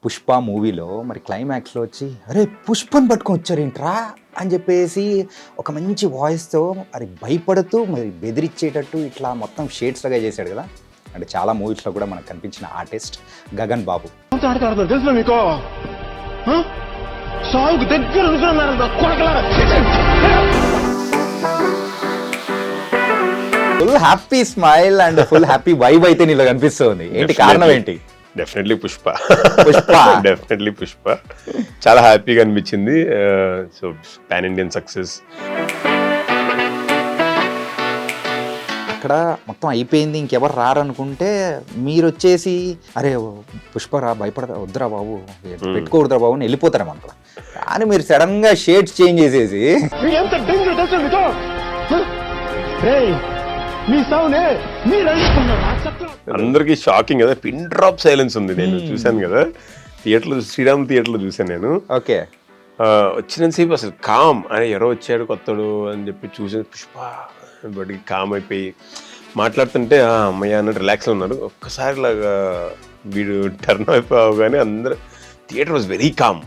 పుష్ప మూవీలో మరి క్లైమాక్స్లో వచ్చి అరే పుష్పని పట్టుకొని వచ్చారేంట్రా అని చెప్పేసి ఒక మంచి వాయిస్తో మరి భయపడుతూ మరి బెదిరించేటట్టు ఇట్లా మొత్తం షేడ్స్లాగా చేశాడు కదా. అంటే చాలా మూవీస్లో కూడా మనకు కనిపించిన artist Gagan Babu. Full happy smile and full happy vibe అయితే నీలో కనిపిస్తుంది. ఏంటి కారణం ఏంటి? డెఫినెట్లీ పుష్ప. పుష్ప డెఫినెట్లీ పుష్ప. చాలా హ్యాపీగా అనిపించింది. So pan Indian success. అక్కడ మొత్తం అయిపోయింది, ఇంకెవరు రారనుకుంటే మీరు వచ్చేసి అరే పుష్పరా భయపడదా వద్దురా బాబు పెట్టుకోకూడదురా బాబు అని వెళ్ళిపోతారేమో. కానీ మీరు సడన్ గా షేడ్స్ చేంజ్ చేసేసి అందరికి షాకింగ్ కదా, పిన్ డ్రాప్ సైలెన్స్ ఉంది. నేను చూశాను కదా థియేటర్లో, శ్రీరామ్ థియేటర్లో చూశాను నేను. ఓకే, వచ్చినంతసేపు అసలు కామ్ అని ఎవరో వచ్చాడు కొత్తడు అని చెప్పి చూసాను. పుష్ప బట్టి కామ్ అయిపోయి మాట్లాడుతుంటే అమ్మయ్య అన్నట్టు రిలాక్స్లో ఉన్నారు. ఒక్కసారి లాగా వీడు టర్న్ అయిపోయావు కానీ అందరూ థియేటర్ వాజ్ వెరీ కామ్.